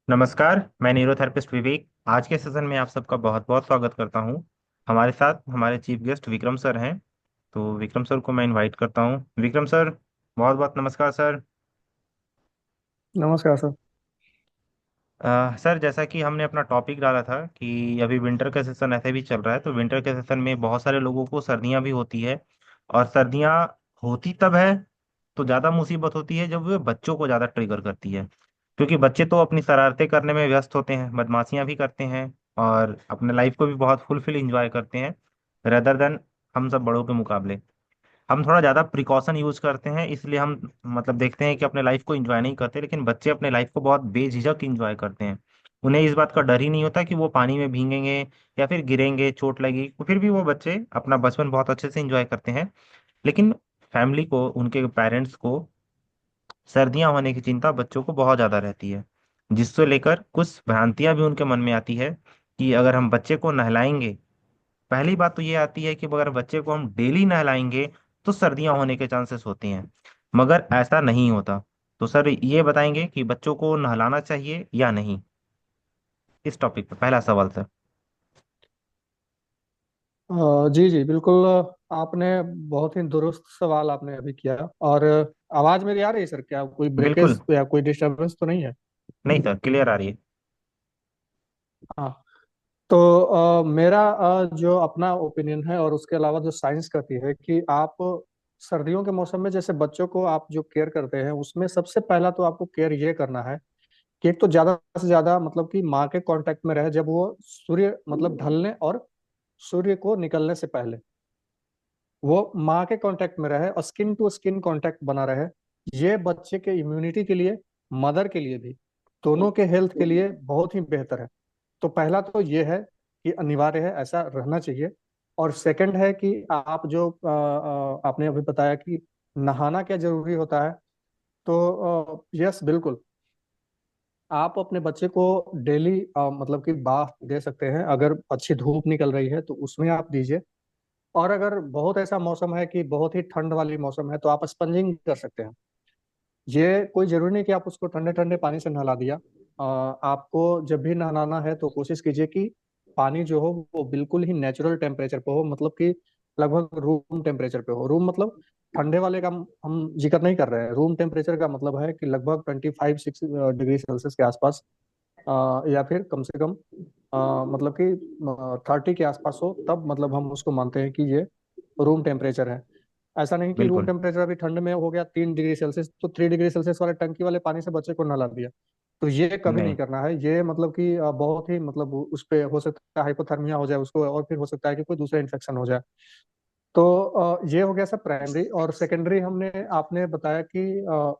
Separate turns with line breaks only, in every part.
नमस्कार। मैं न्यूरोथेरेपिस्ट विवेक आज के सेशन में आप सबका बहुत बहुत स्वागत करता हूं। हमारे साथ हमारे चीफ गेस्ट विक्रम सर हैं। तो विक्रम सर को मैं इनवाइट करता हूं। विक्रम सर, बहुत बहुत नमस्कार सर।
नमस्कार सर।
सर, जैसा कि हमने अपना टॉपिक डाला था कि अभी विंटर का सेशन ऐसे भी चल रहा है, तो विंटर के सेशन में बहुत सारे लोगों को सर्दियां भी होती है। और सर्दियां होती तब है तो ज़्यादा मुसीबत होती है जब वे बच्चों को ज़्यादा ट्रिगर करती है। क्योंकि बच्चे तो अपनी शरारतें करने में व्यस्त होते हैं, बदमाशियां भी करते हैं और अपने लाइफ को भी बहुत फुलफिल इंजॉय करते हैं, रेदर देन हम सब बड़ों के मुकाबले। हम थोड़ा ज़्यादा प्रिकॉशन यूज करते हैं, इसलिए हम मतलब देखते हैं कि अपने लाइफ को एंजॉय नहीं करते, लेकिन बच्चे अपने लाइफ को बहुत बेझिझक एंजॉय करते हैं। उन्हें इस बात का डर ही नहीं होता कि वो पानी में भीगेंगे या फिर गिरेंगे, चोट लगेगी, तो फिर भी वो बच्चे अपना बचपन बहुत अच्छे से एंजॉय करते हैं। लेकिन फैमिली को, उनके पेरेंट्स को सर्दियां होने की चिंता बच्चों को बहुत ज्यादा रहती है, जिससे लेकर कुछ भ्रांतियां भी उनके मन में आती है कि अगर हम बच्चे को नहलाएंगे, पहली बात तो ये आती है कि अगर बच्चे को हम डेली नहलाएंगे तो सर्दियां होने के चांसेस होते हैं, मगर ऐसा नहीं होता। तो सर ये बताएंगे कि बच्चों को नहलाना चाहिए या नहीं। इस टॉपिक पे पहला सवाल सर।
जी जी बिल्कुल। आपने बहुत ही दुरुस्त सवाल आपने अभी किया। और आवाज मेरी आ रही है सर? क्या कोई
बिल्कुल।
ब्रेकेज या कोई डिस्टरबेंस तो नहीं है?
नहीं सर, क्लियर आ रही है।
हाँ। तो मेरा जो अपना ओपिनियन है और उसके अलावा जो साइंस कहती है कि आप सर्दियों के मौसम में जैसे बच्चों को आप जो केयर करते हैं उसमें सबसे पहला तो आपको केयर ये करना है कि एक तो ज्यादा से ज्यादा मतलब कि माँ के कांटेक्ट में रहे जब वो सूर्य मतलब ढलने और सूर्य को निकलने से पहले वो माँ के कांटेक्ट में रहे और स्किन टू स्किन कांटेक्ट बना रहे। ये बच्चे के इम्यूनिटी के लिए, मदर के लिए भी, दोनों के हेल्थ के लिए बहुत ही बेहतर है। तो पहला तो ये है कि अनिवार्य है, ऐसा रहना चाहिए। और सेकंड है कि आप जो आपने अभी बताया कि नहाना क्या जरूरी होता है। तो यस बिल्कुल, आप अपने बच्चे को डेली मतलब कि बाथ दे सकते हैं। अगर अच्छी धूप निकल रही है तो उसमें आप दीजिए। और अगर बहुत ऐसा मौसम है कि बहुत ही ठंड वाली मौसम है तो आप स्पंजिंग कर सकते हैं। ये कोई जरूरी नहीं कि आप उसको ठंडे ठंडे पानी से नहला दिया। आपको जब भी नहलाना है तो कोशिश कीजिए कि पानी जो हो वो बिल्कुल ही नेचुरल टेम्परेचर पे हो, मतलब कि लगभग रूम टेम्परेचर पे हो। रूम मतलब ठंडे वाले का हम जिक्र नहीं कर रहे हैं। रूम टेम्परेचर का मतलब है कि लगभग 25-6 डिग्री सेल्सियस के आसपास, या फिर कम से कम मतलब कि 30 के आसपास हो, तब मतलब हम उसको मानते हैं कि ये रूम टेम्परेचर है। ऐसा नहीं कि रूम
बिल्कुल।
टेम्परेचर अभी ठंड में हो गया 3 डिग्री सेल्सियस तो 3 डिग्री सेल्सियस वाले टंकी वाले पानी से बच्चे को नहला दिया। तो ये कभी नहीं
नहीं।
करना है। ये मतलब कि बहुत ही मतलब उस पे हो सकता है हाइपोथर्मिया हो जाए उसको, और फिर हो सकता है कि कोई दूसरा इन्फेक्शन हो जाए। तो ये हो गया सब प्राइमरी। और सेकेंडरी हमने आपने बताया कि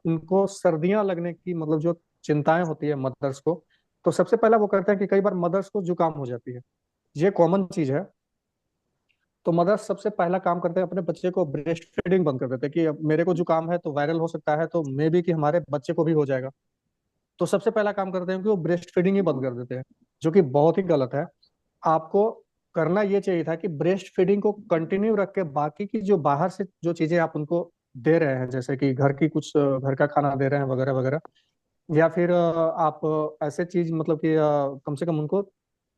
उनको सर्दियां लगने की मतलब जो चिंताएं होती है मदर्स को, तो सबसे पहला वो करते हैं कि कई बार मदर्स को जुकाम हो जाती है। ये कॉमन चीज है। तो मदर्स सबसे पहला काम करते हैं अपने बच्चे को ब्रेस्ट फीडिंग बंद कर देते हैं कि अब मेरे को जुकाम है तो वायरल हो सकता है, तो मे बी कि हमारे बच्चे को भी हो जाएगा। तो सबसे पहला काम करते हैं कि वो ब्रेस्ट फीडिंग ही बंद कर देते हैं, जो कि बहुत ही गलत है। आपको करना ये चाहिए था कि ब्रेस्ट फीडिंग को कंटिन्यू रख के बाकी की जो बाहर से जो चीजें आप उनको दे रहे हैं, जैसे कि घर की कुछ घर का खाना दे रहे हैं वगैरह वगैरह, या फिर आप ऐसे चीज मतलब कि कम से कम उनको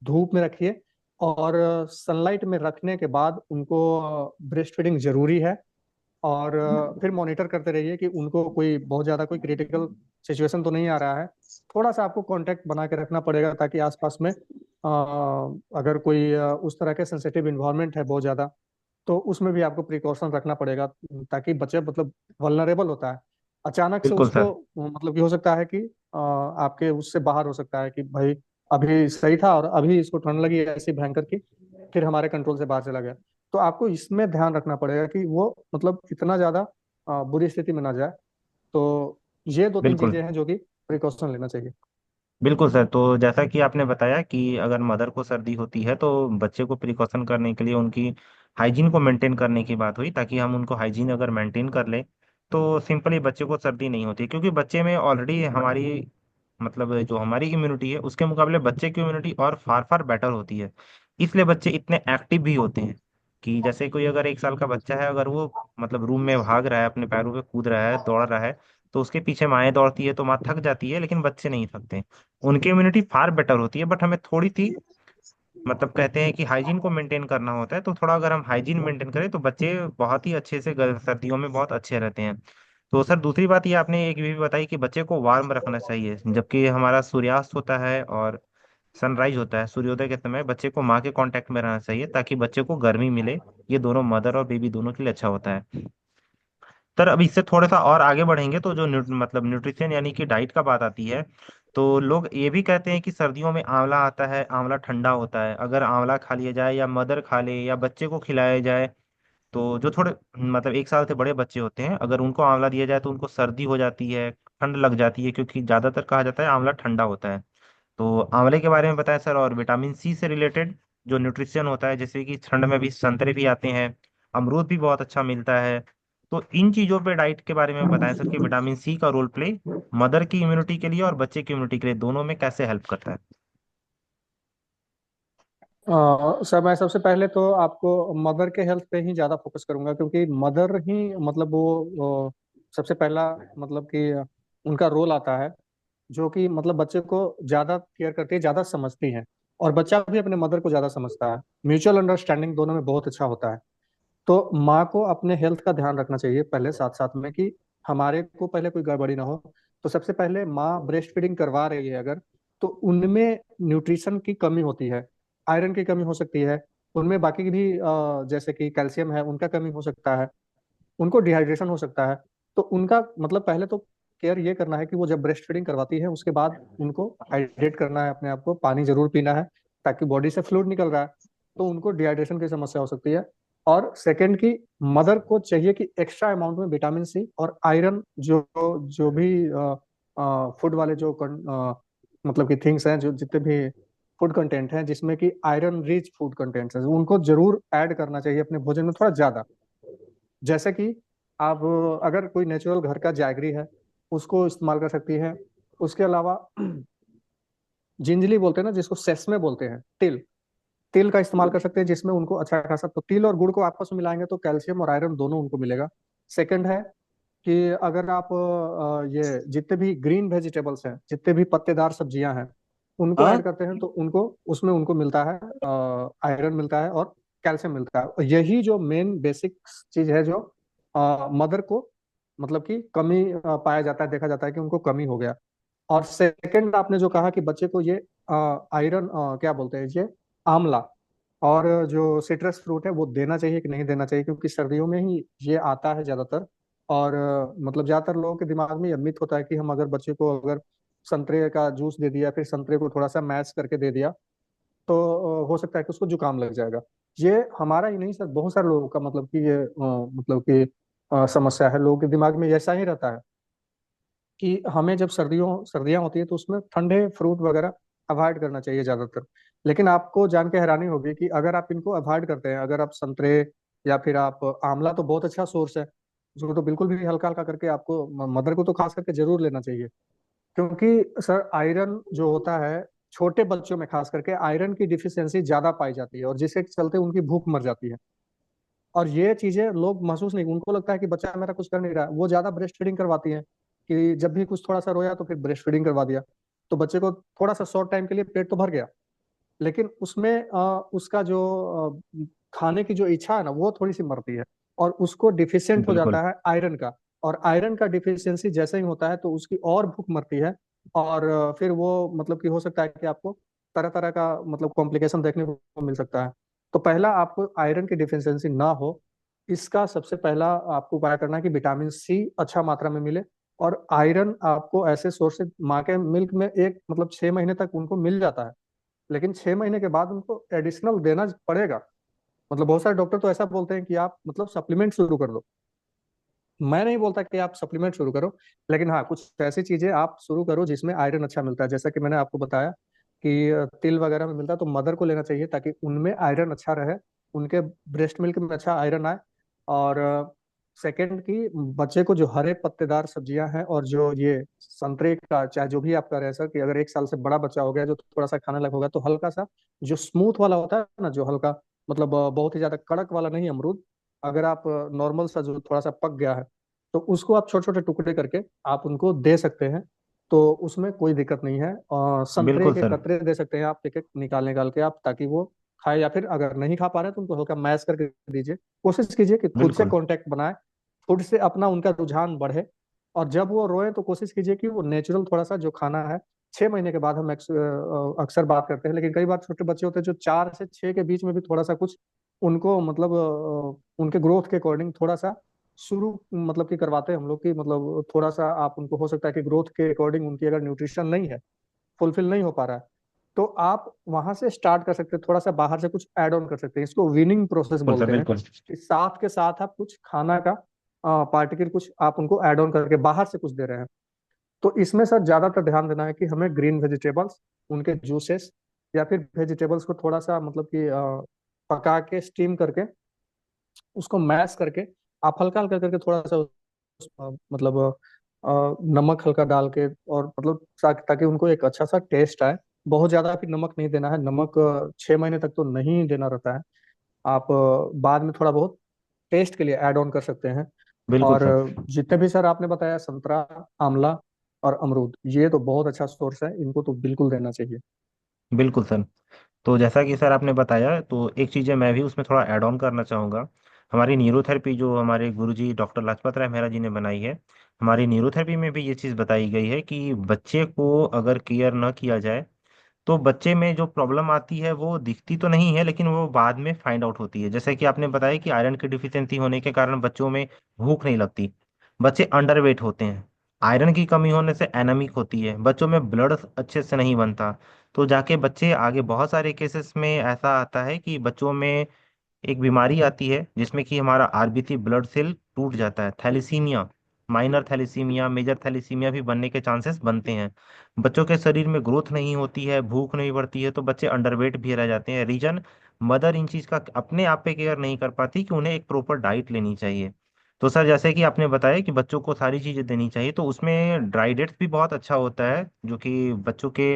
धूप में रखिए। और सनलाइट में रखने के बाद उनको ब्रेस्ट फीडिंग जरूरी है। और फिर मॉनिटर करते रहिए कि उनको कोई बहुत ज्यादा कोई क्रिटिकल सिचुएशन तो नहीं आ रहा है। थोड़ा सा आपको कांटेक्ट बना के रखना पड़ेगा ताकि आसपास में अगर कोई उस तरह के सेंसिटिव इन्वायरमेंट है बहुत ज्यादा, तो उसमें भी आपको प्रिकॉशन रखना पड़ेगा। ताकि बच्चे मतलब वल्नरेबल होता है, अचानक से
बिल्कुल
उसको
सर।
मतलब कि हो सकता है कि आपके उससे बाहर हो सकता है कि भाई अभी सही था और अभी इसको ठंड लगी ऐसी भयंकर की, फिर हमारे कंट्रोल से बाहर चला गया। तो आपको इसमें ध्यान रखना पड़ेगा कि वो मतलब इतना ज्यादा बुरी स्थिति में ना जाए। तो ये दो तीन
बिल्कुल।
चीजें हैं जो कि प्रिकॉशन लेना चाहिए।
बिल्कुल सर, तो जैसा कि आपने बताया कि अगर मदर को सर्दी होती है तो बच्चे को प्रिकॉशन करने के लिए उनकी हाइजीन को मेंटेन करने की बात हुई, ताकि हम उनको हाइजीन अगर मेंटेन कर ले तो सिंपली बच्चे को सर्दी नहीं होती, क्योंकि बच्चे में ऑलरेडी हमारी मतलब जो हमारी इम्यूनिटी है उसके मुकाबले बच्चे की इम्यूनिटी और फार फार बेटर होती है। इसलिए बच्चे इतने एक्टिव भी होते हैं कि जैसे कोई अगर 1 साल का बच्चा है, अगर वो मतलब रूम में भाग रहा है, अपने पैरों पे कूद रहा है, दौड़ रहा है, तो उसके पीछे माएँ दौड़ती है तो माँ थक जाती है, लेकिन बच्चे नहीं थकते। उनकी इम्यूनिटी फार बेटर होती है, बट हमें थोड़ी सी, मतलब कहते हैं कि हाइजीन को मेंटेन करना होता है, तो थोड़ा अगर हम हाइजीन मेंटेन करें तो बच्चे बहुत ही अच्छे से सर्दियों में बहुत अच्छे रहते हैं। तो सर दूसरी बात ये आपने एक भी बताई कि बच्चे को वार्म रखना चाहिए, जबकि हमारा सूर्यास्त होता है और सनराइज होता है, सूर्योदय के समय बच्चे को माँ के कांटेक्ट में रहना चाहिए ताकि बच्चे को गर्मी मिले। ये दोनों मदर और बेबी दोनों के लिए अच्छा होता है। सर अब इससे थोड़ा सा और आगे बढ़ेंगे तो जो मतलब न्यूट्रिशन यानी कि डाइट का बात आती है, तो लोग ये भी कहते हैं कि सर्दियों में आंवला आता है, आंवला ठंडा होता है, अगर आंवला खा लिया जाए या मदर खा ले या बच्चे को खिलाया जाए, तो जो थोड़े मतलब 1 साल से बड़े बच्चे होते हैं, अगर उनको आंवला दिया जाए तो उनको सर्दी हो जाती है, ठंड लग जाती है, क्योंकि ज्यादातर कहा जाता है आंवला ठंडा होता है। तो आंवले के बारे में बताएं सर, और विटामिन सी से रिलेटेड जो न्यूट्रिशन होता है, जैसे कि ठंड में भी संतरे भी आते हैं, अमरूद भी बहुत अच्छा मिलता है। तो इन चीजों पे डाइट के बारे में बताएं सर कि विटामिन सी का रोल प्ले मदर की इम्यूनिटी के लिए और बच्चे की इम्यूनिटी के लिए दोनों में कैसे हेल्प करता है।
सर मैं सबसे पहले तो आपको मदर के हेल्थ पे ही ज़्यादा फोकस करूंगा, क्योंकि मदर ही मतलब वो सबसे पहला मतलब कि उनका रोल आता है, जो कि मतलब बच्चे को ज़्यादा केयर करती है, ज़्यादा समझती है। और बच्चा भी अपने मदर को ज़्यादा समझता है, म्यूचुअल अंडरस्टैंडिंग दोनों में बहुत अच्छा होता है। तो माँ को अपने हेल्थ का ध्यान रखना चाहिए पहले, साथ साथ में कि हमारे को पहले कोई गड़बड़ी ना हो। तो सबसे पहले माँ ब्रेस्ट फीडिंग करवा रही है अगर, तो उनमें न्यूट्रिशन की कमी होती है, आयरन की कमी हो सकती है, उनमें बाकी की भी जैसे कि कैल्शियम है उनका कमी हो सकता है, उनको डिहाइड्रेशन हो सकता है। तो उनका मतलब पहले तो केयर ये करना है कि वो जब ब्रेस्ट फीडिंग करवाती है उसके बाद उनको हाइड्रेट करना है, अपने आप को पानी जरूर पीना है, ताकि बॉडी से फ्लूइड निकल रहा है तो उनको डिहाइड्रेशन की समस्या हो सकती है। और सेकंड की, मदर को चाहिए कि एक्स्ट्रा अमाउंट में विटामिन सी और आयरन, जो जो भी फूड वाले जो मतलब कि थिंग्स हैं, जो जितने भी फूड कंटेंट हैं जिसमें कि आयरन रिच फूड कंटेंट्स हैं, उनको जरूर ऐड करना चाहिए अपने भोजन में थोड़ा ज्यादा। जैसे कि आप अगर कोई नेचुरल घर का जैगरी है उसको इस्तेमाल कर सकती है। उसके अलावा जिंजली बोलते हैं ना, जिसको सेसमे बोलते हैं, तिल, तिल का इस्तेमाल कर सकते हैं, जिसमें उनको अच्छा खासा, तो तिल और गुड़ को आपस में मिलाएंगे तो कैल्शियम और आयरन दोनों उनको मिलेगा। सेकंड है कि अगर आप ये जितने भी ग्रीन वेजिटेबल्स हैं, जितने भी पत्तेदार सब्जियां हैं, उनको
हाँ।
ऐड करते हैं तो उनको उसमें उनको मिलता है आयरन मिलता है और कैल्शियम मिलता है। और यही जो मेन बेसिक चीज है जो मदर को मतलब कि कमी पाया जाता है, देखा जाता है कि उनको कमी हो गया। और सेकंड आपने जो कहा कि बच्चे को ये आयरन क्या बोलते हैं ये, आंवला और जो सिट्रस फ्रूट है वो देना चाहिए कि नहीं देना चाहिए, क्योंकि सर्दियों में ही ये आता है ज्यादातर। और मतलब ज्यादातर लोगों के दिमाग में ये मिथ होता है कि हम अगर बच्चे को अगर संतरे का जूस दे दिया, फिर संतरे को थोड़ा सा मैश करके दे दिया, तो हो सकता है कि उसको जुकाम लग जाएगा। ये हमारा ही नहीं सर, बहुत सारे लोगों का मतलब कि ये मतलब कि समस्या है, लोगों के दिमाग में ऐसा ही रहता है कि हमें जब सर्दियां होती है तो उसमें ठंडे फ्रूट वगैरह अवॉइड करना चाहिए ज्यादातर। लेकिन आपको जान के हैरानी होगी कि अगर आप इनको अवॉइड करते हैं, अगर आप संतरे या फिर आप आंवला, तो बहुत अच्छा सोर्स है, उसको तो बिल्कुल भी हल्का हल्का करके आपको मदर को तो खास करके जरूर लेना चाहिए। क्योंकि सर आयरन जो होता है, छोटे बच्चों में खास करके आयरन की डिफिशियंसी ज्यादा पाई जाती है, और जिसके चलते उनकी भूख मर जाती है। और ये चीजें लोग महसूस नहीं, उनको लगता है कि बच्चा मेरा कुछ कर नहीं रहा है, वो ज्यादा ब्रेस्ट फीडिंग करवाती है कि जब भी कुछ थोड़ा सा रोया तो फिर ब्रेस्ट फीडिंग करवा दिया, तो बच्चे को थोड़ा सा शॉर्ट टाइम के लिए पेट तो भर गया, लेकिन उसमें उसका जो खाने की जो इच्छा है ना वो थोड़ी सी मरती है, और उसको डिफिशियंट हो
बिल्कुल।
जाता है आयरन का। और आयरन का डिफिशियंसी जैसे ही होता है तो उसकी और भूख मरती है। और फिर वो मतलब कि हो सकता है कि आपको तरह तरह का मतलब कॉम्प्लिकेशन देखने को मिल सकता है। तो पहला, आपको आयरन की डिफिशियंसी ना हो, इसका सबसे पहला आपको उपाय करना है कि विटामिन सी अच्छा मात्रा में मिले। और आयरन आपको ऐसे सोर्स से माँ के मिल्क में एक मतलब 6 महीने तक उनको मिल जाता है, लेकिन 6 महीने के बाद उनको एडिशनल देना पड़ेगा। मतलब बहुत सारे डॉक्टर तो ऐसा बोलते हैं कि आप मतलब सप्लीमेंट शुरू कर दो। मैं नहीं बोलता कि आप सप्लीमेंट शुरू करो, लेकिन हाँ कुछ ऐसी चीजें आप शुरू करो जिसमें आयरन अच्छा मिलता है, जैसा कि मैंने आपको बताया कि तिल वगैरह में मिलता है, तो मदर को लेना चाहिए ताकि उनमें आयरन अच्छा रहे, उनके ब्रेस्ट मिल्क में अच्छा आयरन आए। और सेकंड की, बच्चे को जो हरे पत्तेदार सब्जियां हैं और जो ये संतरे का, चाहे जो भी आप कह रहे हैं सर, कि अगर 1 साल से बड़ा बच्चा हो गया जो थोड़ा सा खाने लग होगा, तो हल्का सा जो स्मूथ वाला होता है ना, जो हल्का मतलब बहुत ही ज्यादा कड़क वाला नहीं अमरूद, अगर आप नॉर्मल सा जो थोड़ा सा पक गया है, तो उसको आप छोटे छोटे टुकड़े करके आप उनको दे सकते हैं। तो उसमें कोई दिक्कत नहीं है। और संतरे
बिल्कुल
के
सर।
कतरे दे सकते हैं आप, एक एक निकाल निकाल के आप, ताकि वो खाए। या फिर अगर नहीं खा पा रहे हैं तो उनको हल्का मैश करके दीजिए। कोशिश कीजिए कि खुद से
बिल्कुल
कांटेक्ट बनाए, खुद से अपना उनका रुझान बढ़े। और जब वो रोए तो कोशिश कीजिए कि वो नेचुरल थोड़ा सा जो खाना है, 6 महीने के बाद हम अक्सर बात करते हैं, लेकिन कई बार छोटे बच्चे होते हैं जो 4 से 6 के बीच में भी थोड़ा सा कुछ उनको मतलब उनके ग्रोथ के अकॉर्डिंग थोड़ा सा शुरू मतलब कि करवाते हैं हम लोग, कि मतलब थोड़ा सा आप उनको, हो सकता है कि ग्रोथ के अकॉर्डिंग उनकी अगर न्यूट्रिशन नहीं है, फुलफिल नहीं हो पा रहा है, तो आप वहां से स्टार्ट कर सकते हैं, थोड़ा सा बाहर से कुछ ऐड ऑन कर सकते हैं। इसको वीनिंग प्रोसेस
बिल्कुल सर।
बोलते हैं,
बिल्कुल
कि साथ के साथ आप कुछ खाना का पार्टिकल कुछ आप उनको ऐड ऑन करके बाहर से कुछ दे रहे हैं। तो इसमें सर ज्यादातर ध्यान देना है कि हमें ग्रीन वेजिटेबल्स, उनके जूसेस, या फिर वेजिटेबल्स को थोड़ा सा मतलब कि पका के स्टीम करके उसको मैश करके आप हल्का हल्का करके थोड़ा सा मतलब नमक हल्का डाल के, और मतलब ताकि उनको एक अच्छा सा टेस्ट आए। बहुत ज्यादा फिर नमक नहीं देना है, नमक 6 महीने तक तो नहीं देना रहता है। आप बाद में थोड़ा बहुत टेस्ट के लिए ऐड ऑन कर सकते हैं।
बिल्कुल
और
सर।
जितने भी सर आपने बताया, संतरा, आंवला और अमरूद, ये तो बहुत अच्छा सोर्स है, इनको तो बिल्कुल देना चाहिए।
बिल्कुल सर। तो जैसा कि सर आपने बताया, तो एक चीज़ मैं भी उसमें थोड़ा ऐड ऑन करना चाहूँगा। हमारी न्यूरोथेरेपी जो हमारे गुरुजी डॉक्टर लाजपत राय मेहरा जी ने बनाई है, हमारी न्यूरोथेरेपी में भी ये चीज़ बताई गई है कि बच्चे को अगर केयर न किया जाए तो बच्चे में जो प्रॉब्लम आती है वो दिखती तो नहीं है, लेकिन वो बाद में फाइंड आउट होती है। जैसे कि आपने बताया कि आयरन की डिफिशियंसी होने के कारण बच्चों में भूख नहीं लगती, बच्चे अंडरवेट होते हैं, आयरन की कमी होने से एनीमिक होती है, बच्चों में ब्लड अच्छे से नहीं बनता। तो जाके बच्चे आगे बहुत सारे केसेस में ऐसा आता है कि बच्चों में एक बीमारी आती है जिसमें कि हमारा आरबीसी ब्लड सेल टूट जाता है, thalassaemia, minor thalassaemia, major thalassaemia भी बनने के चांसेस बनते हैं। बच्चों के शरीर में ग्रोथ नहीं होती है, भूख नहीं बढ़ती है, तो बच्चे अंडरवेट भी रह जाते हैं। रीजन, मदर इन चीज का अपने आप पे केयर नहीं कर पाती कि उन्हें एक प्रॉपर डाइट लेनी चाहिए। तो सर जैसे कि आपने बताया कि बच्चों को सारी चीजें देनी चाहिए, तो उसमें ड्राई डेट्स भी बहुत अच्छा होता है जो कि बच्चों के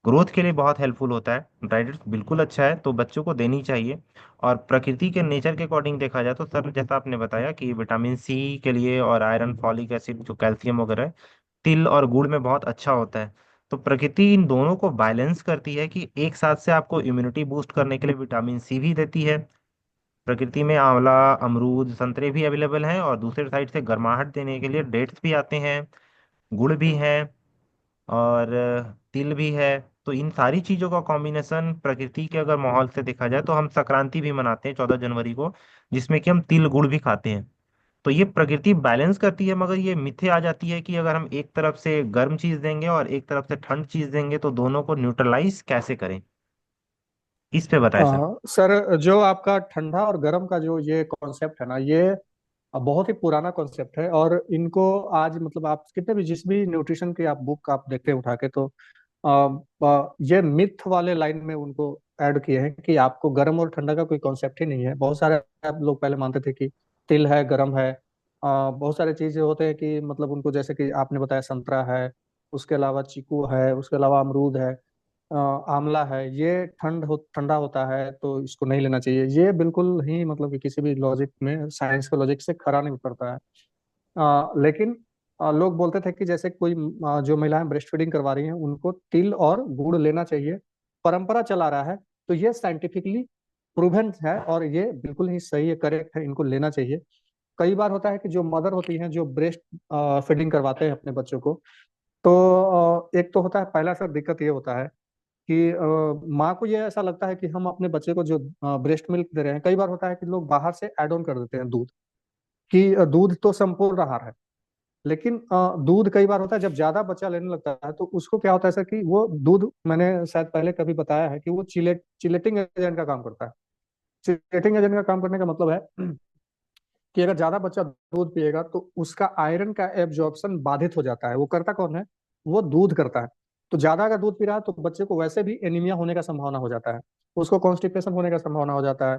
ग्रोथ के लिए बहुत हेल्पफुल होता है। ड्राई बिल्कुल अच्छा है, तो बच्चों को देनी चाहिए। और प्रकृति के नेचर के अकॉर्डिंग देखा जाए तो सर जैसा आपने बताया कि विटामिन सी के लिए और आयरन, फॉलिक एसिड, जो कैल्शियम वगैरह है, तिल और गुड़ में बहुत अच्छा होता है। तो प्रकृति इन दोनों को बैलेंस करती है कि एक साथ से आपको इम्यूनिटी बूस्ट करने के लिए विटामिन सी भी देती है। प्रकृति में आंवला, अमरूद, संतरे भी अवेलेबल हैं, और दूसरे साइड से गर्माहट देने के लिए डेट्स भी आते हैं, गुड़ भी है, और तिल भी है। तो इन सारी चीजों का कॉम्बिनेशन प्रकृति के अगर माहौल से देखा जाए तो हम संक्रांति भी मनाते हैं 14 जनवरी को, जिसमें कि हम तिल गुड़ भी खाते हैं। तो ये प्रकृति बैलेंस करती है, मगर ये मिथ्य आ जाती है कि अगर हम एक तरफ से गर्म चीज देंगे और एक तरफ से ठंड चीज देंगे तो दोनों को न्यूट्रलाइज कैसे करें, इस पे बताएं सर।
सर, जो आपका ठंडा और गर्म का जो ये कॉन्सेप्ट है ना, ये बहुत ही पुराना कॉन्सेप्ट है। और इनको आज मतलब आप कितने भी, जिस भी न्यूट्रिशन की आप बुक आप देखते हैं उठा के, तो ये मिथ वाले लाइन में उनको ऐड किए हैं कि आपको गर्म और ठंडा का कोई कॉन्सेप्ट ही नहीं है। बहुत सारे आप लोग पहले मानते थे कि तिल है, गर्म है। बहुत सारे चीजें होते हैं कि मतलब उनको, जैसे कि आपने बताया संतरा है, उसके अलावा चीकू है, उसके अलावा अमरूद है, आंवला है, ये ठंडा होता है तो इसको नहीं लेना चाहिए। ये बिल्कुल ही मतलब कि किसी भी लॉजिक में, साइंस के लॉजिक से खरा नहीं उतरता है। लेकिन लोग बोलते थे कि जैसे कोई जो महिलाएं ब्रेस्ट फीडिंग करवा रही हैं उनको तिल और गुड़ लेना चाहिए, परंपरा चला रहा है। तो ये साइंटिफिकली प्रूवन है और ये बिल्कुल ही सही है, करेक्ट है, इनको लेना चाहिए। कई बार होता है कि जो मदर होती हैं जो ब्रेस्ट फीडिंग करवाते हैं अपने बच्चों को, तो एक तो होता है, पहला सर दिक्कत ये होता है कि माँ को ये ऐसा लगता है कि हम अपने बच्चे को जो ब्रेस्ट मिल्क दे रहे हैं, कई बार होता है कि लोग बाहर से ऐड ऑन कर देते हैं दूध, कि दूध तो संपूर्ण आहार है। लेकिन दूध कई बार होता है जब ज्यादा बच्चा लेने लगता है तो उसको क्या होता है सर, कि वो दूध, मैंने शायद पहले कभी बताया है कि वो चिलेटिंग एजेंट का काम करता है। चिलेटिंग एजेंट का काम करने का मतलब है कि अगर ज्यादा बच्चा दूध पिएगा तो उसका आयरन का एब्जॉर्प्शन बाधित हो जाता है। वो करता कौन है? वो दूध करता है। तो ज्यादा अगर दूध पी रहा है तो बच्चे को वैसे भी एनीमिया होने का संभावना हो जाता है, उसको कॉन्स्टिपेशन होने का संभावना हो जाता है।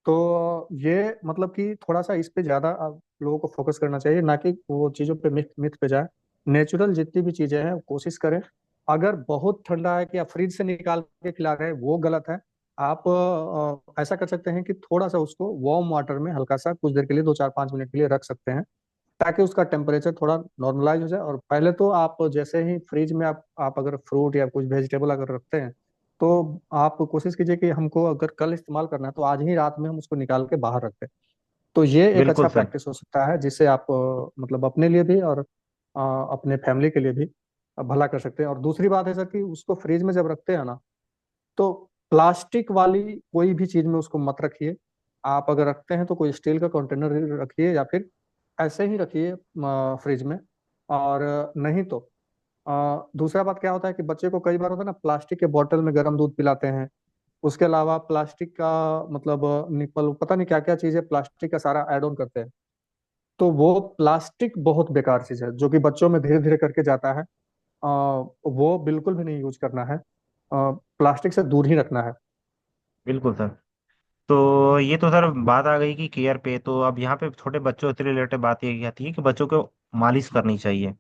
तो ये मतलब कि थोड़ा सा इस पे ज्यादा आप लोगों को फोकस करना चाहिए, ना कि वो चीजों पे मिथ मिथ पे जाए। नेचुरल जितनी भी चीजें हैं कोशिश करें। अगर बहुत ठंडा है कि आप फ्रिज से निकाल के खिला रहे हैं, वो गलत है। आप ऐसा कर सकते हैं कि थोड़ा सा उसको वार्म वाटर में हल्का सा कुछ देर के लिए, 2 4 5 मिनट के लिए रख सकते हैं। ताकि उसका टेम्परेचर थोड़ा नॉर्मलाइज हो जाए। और पहले तो आप जैसे ही फ्रिज में आप अगर फ्रूट या कुछ वेजिटेबल अगर रखते हैं, तो आप कोशिश कीजिए कि हमको अगर कल इस्तेमाल करना है तो आज ही रात में हम उसको निकाल के बाहर रखते हैं। तो ये एक अच्छा
बिल्कुल सर।
प्रैक्टिस हो सकता है, जिससे आप मतलब अपने लिए भी और अपने फैमिली के लिए भी भला कर सकते हैं। और दूसरी बात है सर कि उसको फ्रिज में जब रखते हैं ना, तो प्लास्टिक वाली कोई भी चीज में उसको मत रखिए। आप अगर रखते हैं तो कोई स्टील का कंटेनर रखिए, या फिर ऐसे ही रखिए फ्रिज में। और नहीं तो दूसरा बात क्या होता है कि बच्चे को कई बार होता है ना, प्लास्टिक के बोतल में गर्म दूध पिलाते हैं। उसके अलावा प्लास्टिक का मतलब निपल पता नहीं क्या क्या चीजें प्लास्टिक का सारा ऐड ऑन करते हैं। तो वो प्लास्टिक बहुत बेकार चीज है, जो कि बच्चों में धीरे धीरे करके जाता है। वो बिल्कुल भी नहीं यूज करना है। प्लास्टिक से दूर ही रखना है।
बिल्कुल सर। तो ये तो सर बात आ गई कि केयर पे, तो अब यहाँ पे छोटे बच्चों से रिलेटेड बात ये आती है कि बच्चों को मालिश करनी चाहिए।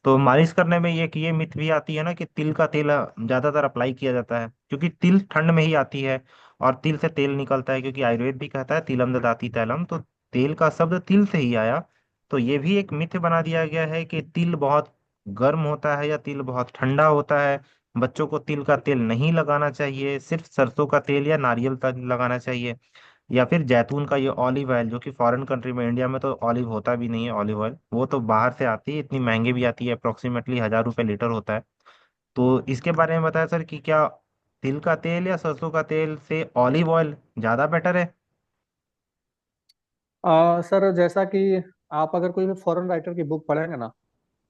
तो मालिश करने में ये मिथ भी आती है ना कि तिल का तेल ज्यादातर अप्लाई किया जाता है, क्योंकि तिल ठंड में ही आती है और तिल से तेल निकलता है, क्योंकि आयुर्वेद भी कहता है तिलम ददाति तैलम, तो तेल का शब्द तिल से ही आया। तो ये भी एक मिथ बना दिया गया है कि तिल बहुत गर्म होता है या तिल बहुत ठंडा होता है। बच्चों को तिल का तेल नहीं लगाना चाहिए, सिर्फ सरसों का तेल या नारियल तेल लगाना चाहिए, या फिर जैतून का ये ऑलिव ऑयल, जो कि फॉरेन कंट्री में, इंडिया में तो ऑलिव होता भी नहीं है ऑलिव ऑयल, वो तो बाहर से आती है, इतनी महंगी भी आती है, अप्रोक्सीमेटली 1,000 रुपये लीटर होता है। तो इसके बारे में बताया सर कि क्या तिल का तेल या सरसों का तेल से ऑलिव ऑयल ज्यादा बेटर है?
सर जैसा कि आप अगर कोई भी फॉरेन राइटर की बुक पढ़ेंगे ना,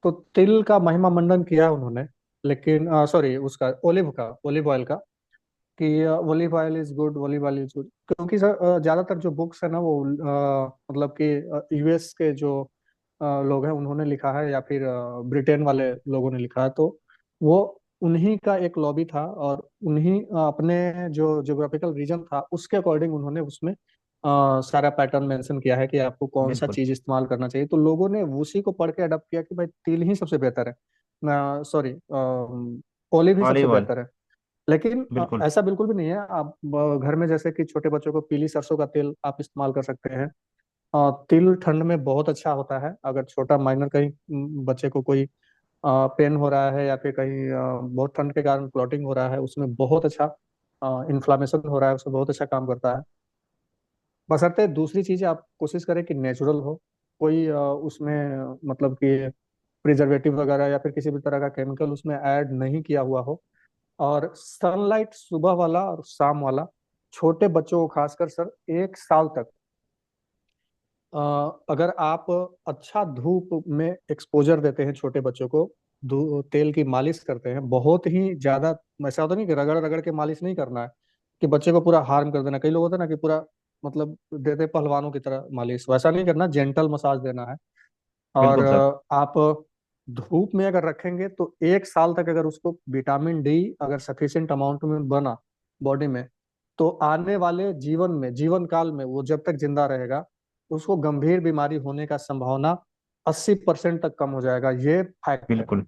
तो तिल का महिमा मंडन किया है उन्होंने। लेकिन सॉरी, उसका ओलिव ऑयल का, कि olive oil is good, olive oil is good. क्योंकि सर ज्यादातर जो बुक्स है ना, वो मतलब कि यूएस के जो लोग हैं उन्होंने लिखा है, या फिर ब्रिटेन वाले लोगों ने लिखा है। तो वो उन्हीं का एक लॉबी था, और उन्हीं अपने जो ज्योग्राफिकल रीजन था उसके अकॉर्डिंग उन्होंने उसमें सारा पैटर्न मेंशन किया है कि आपको कौन सा
बिल्कुल।
चीज इस्तेमाल करना चाहिए। तो लोगों ने उसी को पढ़ के अडॉप्ट किया कि भाई तिल ही सबसे बेहतर है, सॉरी, ओलिव ही सबसे
ऑलिव ऑयल।
बेहतर है। लेकिन
बिल्कुल।
ऐसा बिल्कुल भी नहीं है। आप घर में जैसे कि छोटे बच्चों को पीली सरसों का तेल आप इस्तेमाल कर सकते हैं। तिल ठंड में बहुत अच्छा होता है। अगर छोटा माइनर कहीं बच्चे को कोई पेन हो रहा है, या फिर कहीं बहुत ठंड के कारण क्लॉटिंग हो रहा है, उसमें बहुत अच्छा इन्फ्लामेशन हो रहा है, उसमें बहुत अच्छा काम करता है। बशर्ते दूसरी चीज आप कोशिश करें कि नेचुरल हो। कोई उसमें मतलब कि प्रिजर्वेटिव वगैरह या फिर किसी भी तरह का केमिकल उसमें ऐड नहीं किया हुआ हो। और सनलाइट सुबह वाला और शाम वाला, छोटे बच्चों को खासकर सर 1 साल तक अ, अगर आप अच्छा धूप में एक्सपोजर देते हैं छोटे बच्चों को, तेल की मालिश करते हैं बहुत ही ज्यादा। ऐसा होता नहीं कि रगड़ रगड़ के मालिश नहीं करना है, कि बच्चे को पूरा हार्म कर देना। कई लोग होते हैं ना कि पूरा मतलब देते पहलवानों की तरह मालिश, वैसा नहीं करना, जेंटल मसाज देना है। और
बिल्कुल सर।
आप धूप में अगर रखेंगे तो 1 साल तक अगर उसको विटामिन डी अगर सफिशिएंट अमाउंट में बना बॉडी में, तो आने वाले जीवन काल में वो जब तक जिंदा रहेगा, उसको गंभीर बीमारी होने का संभावना 80% तक कम हो जाएगा। ये फैक्ट है।
बिल्कुल।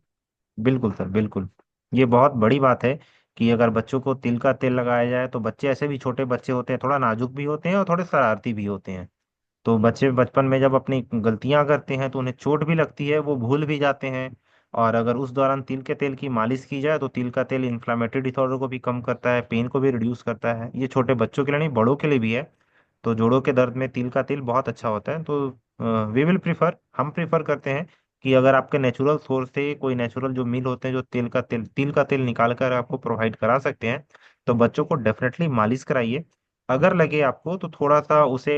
बिल्कुल सर, बिल्कुल। ये बहुत बड़ी बात है कि अगर बच्चों को तिल का तेल लगाया जाए, तो बच्चे ऐसे भी छोटे बच्चे होते हैं, थोड़ा नाजुक भी होते हैं और थोड़े शरारती भी होते हैं। तो बच्चे बचपन में जब अपनी गलतियां करते हैं तो उन्हें चोट भी लगती है, वो भूल भी जाते हैं। और अगर उस दौरान तिल के तेल की मालिश की जाए, तो तिल का तेल इन्फ्लामेटरी डिसऑर्डर को भी कम करता है, पेन को भी रिड्यूस करता है। ये छोटे बच्चों के लिए नहीं, बड़ों के लिए भी है। तो जोड़ों के दर्द में तिल का तेल बहुत अच्छा होता है। तो वी विल प्रिफर, हम प्रिफर करते हैं कि अगर आपके नेचुरल सोर्स से कोई नेचुरल जो मिल होते हैं जो तिल का तेल निकाल कर आपको प्रोवाइड करा सकते हैं, तो बच्चों को डेफिनेटली मालिश कराइए। अगर लगे आपको तो थोड़ा सा उसे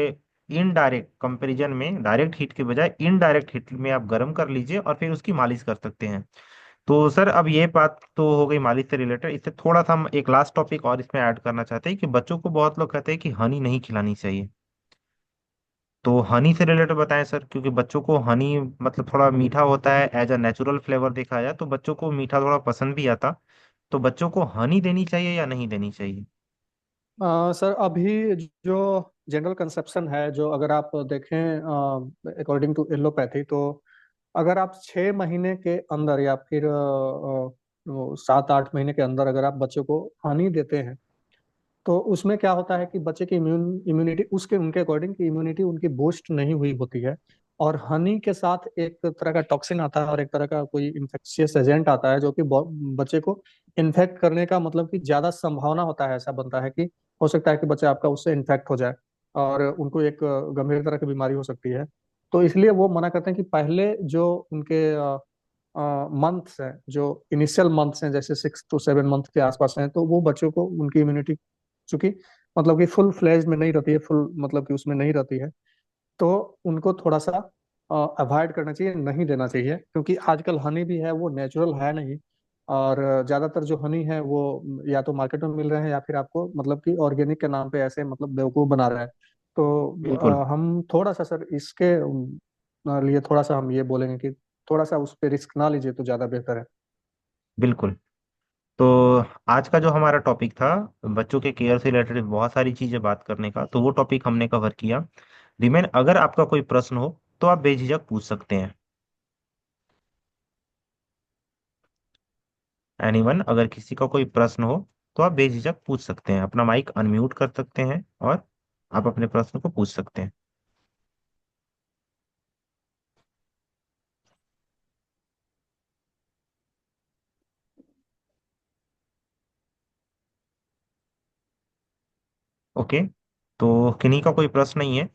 इनडायरेक्ट कंपैरिजन में, डायरेक्ट हीट के बजाय इनडायरेक्ट हीट में आप गर्म कर लीजिए और फिर उसकी मालिश कर सकते हैं। तो सर अब ये बात तो हो गई मालिश से रिलेटेड, इससे थोड़ा सा हम एक लास्ट टॉपिक और इसमें ऐड करना चाहते हैं कि बच्चों को बहुत लोग कहते हैं कि हनी नहीं खिलानी चाहिए। तो हनी से रिलेटेड बताएं सर, क्योंकि बच्चों को हनी मतलब थोड़ा मीठा होता है, एज अ नेचुरल फ्लेवर देखा जाए तो बच्चों को मीठा थोड़ा पसंद भी आता। तो बच्चों को हनी देनी चाहिए या नहीं देनी चाहिए?
सर अभी जो जनरल कंसेप्शन है, जो अगर आप देखें अकॉर्डिंग टू एलोपैथी, तो अगर आप 6 महीने के अंदर या फिर 7-8 महीने के अंदर अगर आप बच्चे को हनी देते हैं, तो उसमें क्या होता है कि बच्चे की इम्यूनिटी उसके उनके अकॉर्डिंग की इम्यूनिटी उनकी बूस्ट नहीं हुई होती है। और हनी के साथ एक तरह का टॉक्सिन आता है और एक तरह का कोई इन्फेक्शियस एजेंट आता है जो कि बच्चे को इन्फेक्ट करने का मतलब कि ज्यादा संभावना होता है। ऐसा बनता है कि हो सकता है कि बच्चा आपका उससे इन्फेक्ट हो जाए और उनको एक गंभीर तरह की बीमारी हो सकती है। तो इसलिए वो मना करते हैं कि पहले जो उनके मंथ्स हैं, जो इनिशियल मंथ्स हैं, जैसे 6 to 7 मंथ के आसपास हैं, तो वो बच्चों को उनकी इम्यूनिटी चूंकि मतलब कि फुल फ्लेज में नहीं रहती है, फुल मतलब कि उसमें नहीं रहती है, तो उनको थोड़ा सा अवॉइड करना चाहिए, नहीं देना चाहिए। क्योंकि आजकल हनी भी है वो नेचुरल है नहीं, और ज्यादातर जो हनी है वो या तो मार्केट में मिल रहे हैं या फिर आपको मतलब कि ऑर्गेनिक के नाम पे ऐसे मतलब बेवकूफ बना रहे हैं। तो
बिल्कुल।
हम थोड़ा सा सर इसके लिए थोड़ा सा हम ये बोलेंगे कि थोड़ा सा उस पर रिस्क ना लीजिए तो ज्यादा बेहतर है।
बिल्कुल। तो आज का जो हमारा टॉपिक था, बच्चों के केयर से रिलेटेड बहुत सारी चीजें बात करने का, तो वो टॉपिक हमने कवर किया। रिमेन अगर आपका कोई प्रश्न हो तो आप बेझिझक पूछ सकते हैं। एनीवन, अगर किसी का कोई प्रश्न हो तो आप बेझिझक पूछ सकते हैं, अपना माइक अनम्यूट कर सकते हैं और आप अपने प्रश्न को पूछ सकते हैं। ओके। तो किन्हीं का कोई प्रश्न नहीं है,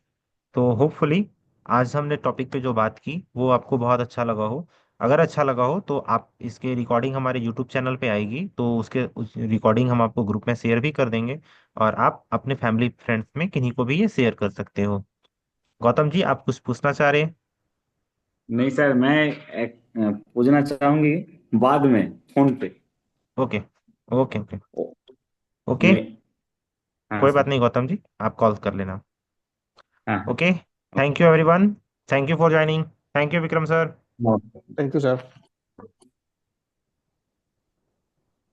तो होपफुली आज हमने टॉपिक पे जो बात की वो आपको बहुत अच्छा लगा हो। अगर अच्छा लगा हो तो आप इसके रिकॉर्डिंग हमारे यूट्यूब चैनल पे आएगी, तो उसके उस रिकॉर्डिंग हम आपको ग्रुप में शेयर भी कर देंगे, और आप अपने फैमिली फ्रेंड्स में किन्हीं को भी ये शेयर कर सकते हो। गौतम जी, आप कुछ पूछना चाह रहे हैं?
नहीं सर, मैं पूछना चाहूंगी बाद में, फोन पे।
Okay, okay, okay.
ओ,
ओके,
मैं। हाँ
कोई बात
सर।
नहीं गौतम जी, आप कॉल कर लेना।
हाँ।
Okay. Thank you everyone. Thank you for joining. Thank you Vikram sir.
हाँ।
Thank you sir.